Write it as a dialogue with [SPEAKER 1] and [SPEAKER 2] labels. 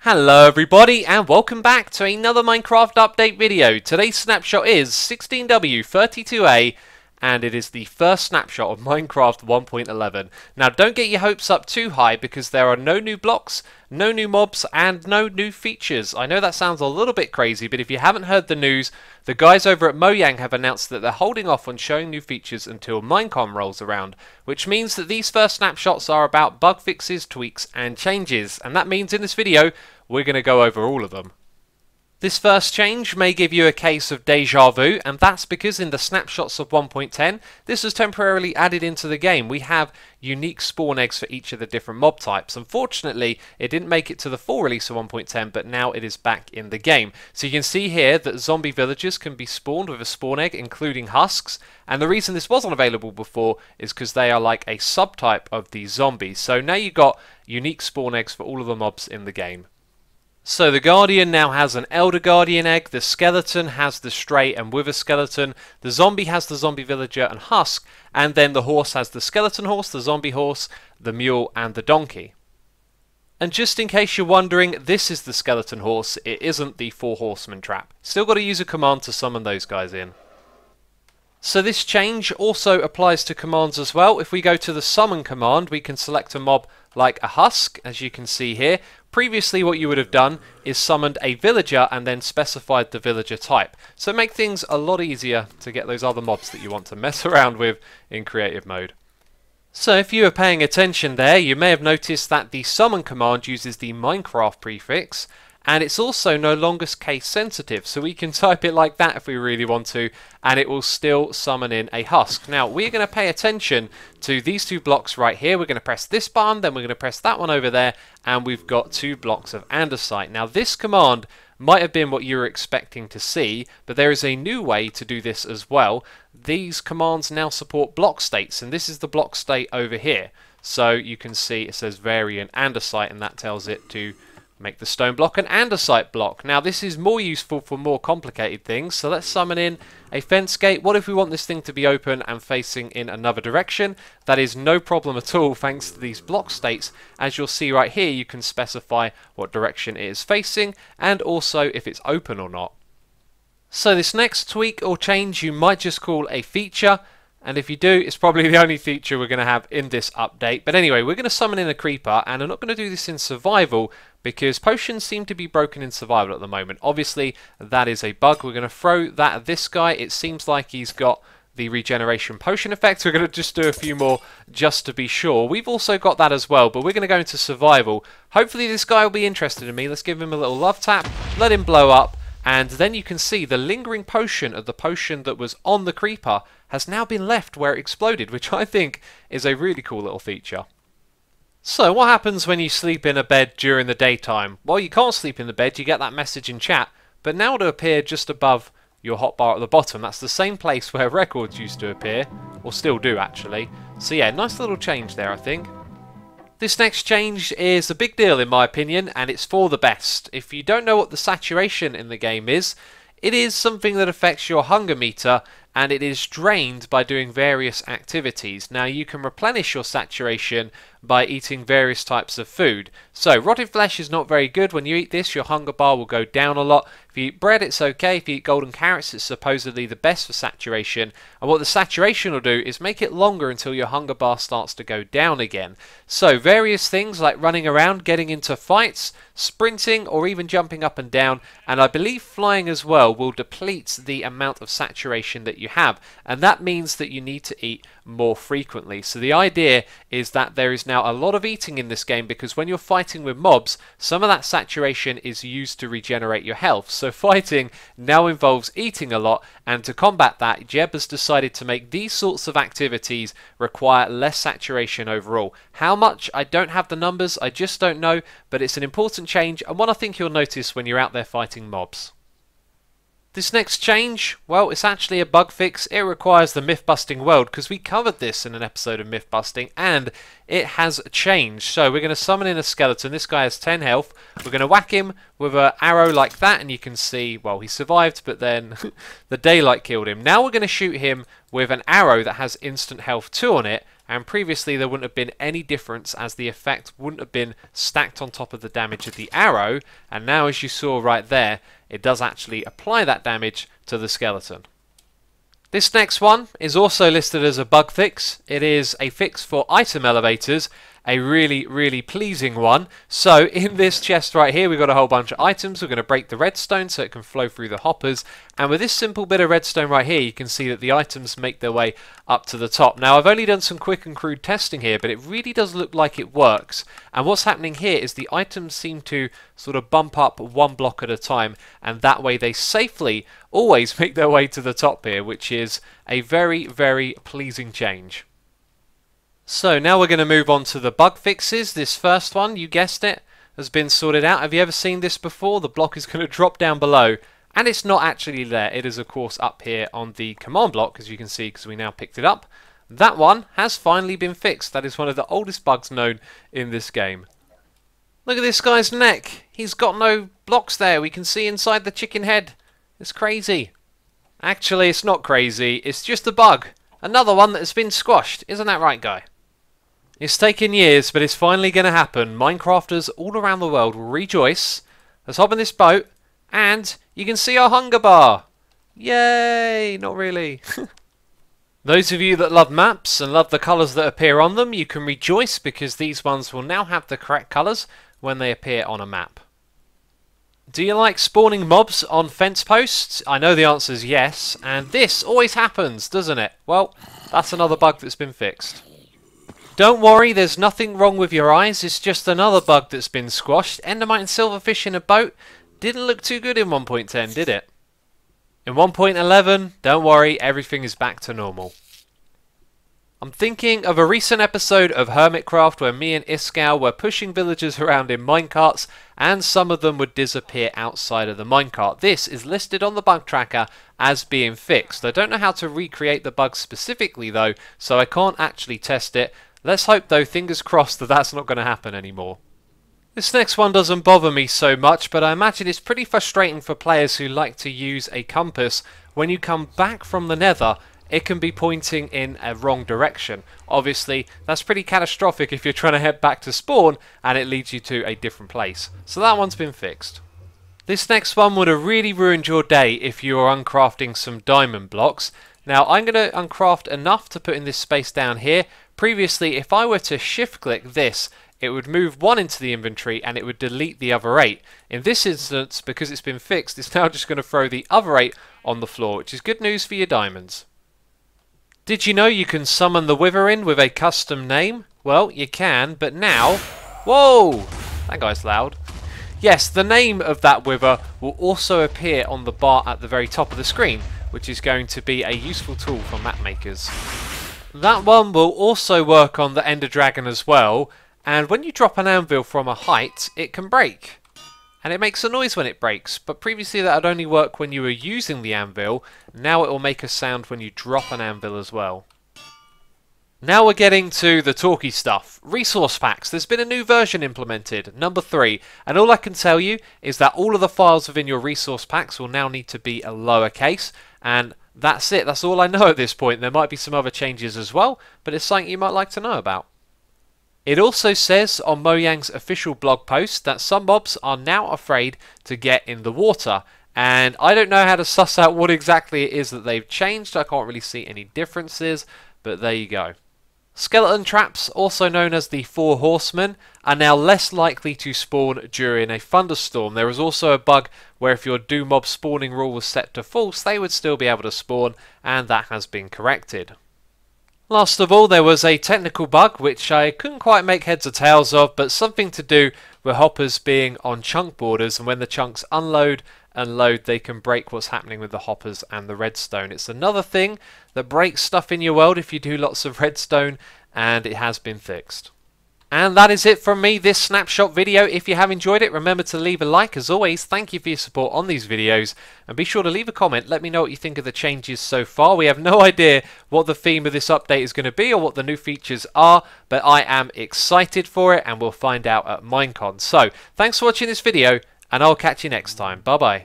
[SPEAKER 1] Hello everybody and welcome back to another Minecraft update video. Today's snapshot is 16w32a and it is the first snapshot of Minecraft 1.11. Now don't get your hopes up too high because there are no new blocks, no new mobs and no new features. I know that sounds a little bit crazy, but if you haven't heard the news, the guys over at Mojang have announced that they're holding off on showing new features until Minecon rolls around, which means that these first snapshots are about bug fixes, tweaks and changes, and that means in this video we're going to go over all of them. This first change may give you a case of deja vu, and that's because in the snapshots of 1.10, this was temporarily added into the game. We have unique spawn eggs for each of the different mob types. Unfortunately, it didn't make it to the full release of 1.10, but now it is back in the game. So you can see here that zombie villagers can be spawned with a spawn egg, including husks, and the reason this wasn't available before is because they are like a subtype of the zombies. So now you've got unique spawn eggs for all of the mobs in the game. So the Guardian now has an Elder Guardian egg, the Skeleton has the Stray and Wither Skeleton, the Zombie has the Zombie Villager and Husk, and then the Horse has the Skeleton Horse, the Zombie Horse, the Mule and the Donkey. And just in case you're wondering, this is the Skeleton Horse, it isn't the 4 Horsemen trap. Still got to use a command to summon those guys in. So this change also applies to commands as well. If we go to the summon command, we can select a mob like a husk, as you can see here. Previously what you would have done is summoned a villager and then specified the villager type. So make things a lot easier to get those other mobs that you want to mess around with in creative mode. So if you were paying attention there, you may have noticed that the summon command uses the Minecraft prefix, and it's also no longer case sensitive, so we can type it like that if we really want to, and it will still summon in a husk. Now we're going to pay attention to these 2 blocks right here. We're going to press this button, then we're going to press that one over there, and we've got 2 blocks of andesite. Now this command might have been what you were expecting to see, but there is a new way to do this as well. These commands now support block states, and this is the block state over here. So you can see it says variant andesite, and that tells it to make the stone block an andesite block. Now this is more useful for more complicated things, so let's summon in a fence gate. What if we want this thing to be open and facing in another direction? That is no problem at all thanks to these block states. As you'll see right here, you can specify what direction it is facing and also if it's open or not. So this next tweak or change you might just call a feature, and if you do, it's probably the only feature we're going to have in this update. But anyway, we're going to summon in a creeper, and I'm not going to do this in survival because potions seem to be broken in survival at the moment. Obviously, that is a bug. We're going to throw that at this guy. It seems like he's got the regeneration potion effect. We're going to just do a few more just to be sure. We've also got that as well, but we're going to go into survival. Hopefully this guy will be interested in me. Let's give him a little love tap, let him blow up, and then you can see the lingering potion of the potion that was on the creeper has now been left where it exploded, which I think is a really cool little feature. So what happens when you sleep in a bed during the daytime? Well, you can't sleep in the bed, you get that message in chat, but now it'll appear just above your hotbar at the bottom. That's the same place where records used to appear, or still do actually. So yeah, nice little change there I think. This next change is a big deal in my opinion, and it's for the best. If you don't know what the saturation in the game is, it is something that affects your hunger meter, and it is drained by doing various activities. Now you can replenish your saturation by eating various types of food. So rotted flesh is not very good. When you eat this, your hunger bar will go down a lot. If you eat bread, it's okay. If you eat golden carrots, it's supposedly the best for saturation. And what the saturation will do is make it longer until your hunger bar starts to go down again. So various things like running around, getting into fights, sprinting, or even jumping up and down, and I believe flying as well, will deplete the amount of saturation that you have, and that means that you need to eat more frequently. So the idea is that there is now a lot of eating in this game, because when you're fighting with mobs, some of that saturation is used to regenerate your health. So fighting now involves eating a lot, and to combat that, Jeb has decided to make these sorts of activities require less saturation overall. How much? I don't have the numbers, I just don't know, but it's an important change, and one I think you'll notice when you're out there fighting mobs. This next change, well, it's actually a bug fix. It requires the Mythbusting world, because we covered this in an episode of Mythbusting, and it has changed. So we're going to summon in a skeleton. This guy has 10 health. We're going to whack him with an arrow like that, and you can see, well, he survived, but then the daylight killed him. Now we're going to shoot him with an arrow that has instant health 2 on it, and previously there wouldn't have been any difference as the effect wouldn't have been stacked on top of the damage of the arrow, and now as you saw right there, it does actually apply that damage to the skeleton. This next one is also listed as a bug fix. It is a fix for item elevators, a really pleasing one. So in this chest right here we've got a whole bunch of items. We're going to break the redstone so it can flow through the hoppers, and with this simple bit of redstone right here you can see that the items make their way up to the top. Now I've only done some quick and crude testing here, but it really does look like it works, and what's happening here is the items seem to sort of bump up one block at a time, and that way they safely always make their way to the top here, which is a very pleasing change. So now we're going to move on to the bug fixes. This first one, you guessed it, has been sorted out. Have you ever seen this before? The block is going to drop down below, and it's not actually there. It is of course up here on the command block, as you can see, because we now picked it up. That one has finally been fixed. That is one of the oldest bugs known in this game. Look at this guy's neck. He's got no blocks there. We can see inside the chicken head. It's crazy. Actually, it's not crazy. It's just a bug. Another one that has been squashed. Isn't that right, guy? It's taken years, but it's finally going to happen. Minecrafters all around the world will rejoice. Let's hop in this boat, and you can see our hunger bar. Yay! Not really. Those of you that love maps and love the colours that appear on them, you can rejoice because these ones will now have the correct colours when they appear on a map. Do you like spawning mobs on fence posts? I know the answer is yes, and this always happens, doesn't it? Well, that's another bug that's been fixed. Don't worry, there's nothing wrong with your eyes, it's just another bug that's been squashed. Endermite and silverfish in a boat didn't look too good in 1.10, did it? In 1.11, don't worry, everything is back to normal. I'm thinking of a recent episode of Hermitcraft where me and Iskall were pushing villagers around in minecarts, and some of them would disappear outside of the minecart. This is listed on the bug tracker as being fixed. I don't know how to recreate the bug specifically though, so I can't actually test it. Let's hope though, fingers crossed, that that's not going to happen anymore. This next one doesn't bother me so much, but I imagine it's pretty frustrating for players who like to use a compass. When you come back from the nether, it can be pointing in a wrong direction. Obviously, that's pretty catastrophic if you're trying to head back to spawn and it leads you to a different place. So that one's been fixed. This next one would have really ruined your day if you were uncrafting some diamond blocks. Now, I'm going to uncraft enough to put in this space down here. Previously, if I were to shift click this, it would move one into the inventory and it would delete the other 8. In this instance, because it's been fixed, it's now just going to throw the other 8 on the floor, which is good news for your diamonds. Did you know you can summon the Wyvern with a custom name? Well, you can, but now... Whoa! That guy's loud. Yes, the name of that Wither will also appear on the bar at the very top of the screen, which is going to be a useful tool for map makers. That one will also work on the Ender Dragon as well, and when you drop an anvil from a height, it can break. And it makes a noise when it breaks, but previously that would only work when you were using the anvil. Now it will make a sound when you drop an anvil as well. Now we're getting to the talky stuff. Resource packs. There's been a new version implemented, number 3, and all I can tell you is that all of the files within your resource packs will now need to be a lowercase, and that's it. That's all I know at this point. There might be some other changes as well, but it's something you might like to know about. It also says on Mojang's official blog post that some mobs are now afraid to get in the water, and I don't know how to suss out what exactly it is that they've changed. I can't really see any differences, but there you go. Skeleton traps, also known as the 4 horsemen, are now less likely to spawn during a thunderstorm. There is also a bug where if your do mob spawning rule was set to false, they would still be able to spawn, and that has been corrected. Last of all, there was a technical bug which I couldn't quite make heads or tails of, but something to do with hoppers being on chunk borders, and when the chunks unload and load, they can break what's happening with the hoppers and the redstone. It's another thing that breaks stuff in your world if you do lots of redstone, and it has been fixed. And that is it from me, this snapshot video. If you have enjoyed it, remember to leave a like. As always, thank you for your support on these videos, and be sure to leave a comment. Let me know what you think of the changes so far. We have no idea what the theme of this update is going to be or what the new features are, but I am excited for it, and we'll find out at Minecon. So, thanks for watching this video, and I'll catch you next time. Bye bye.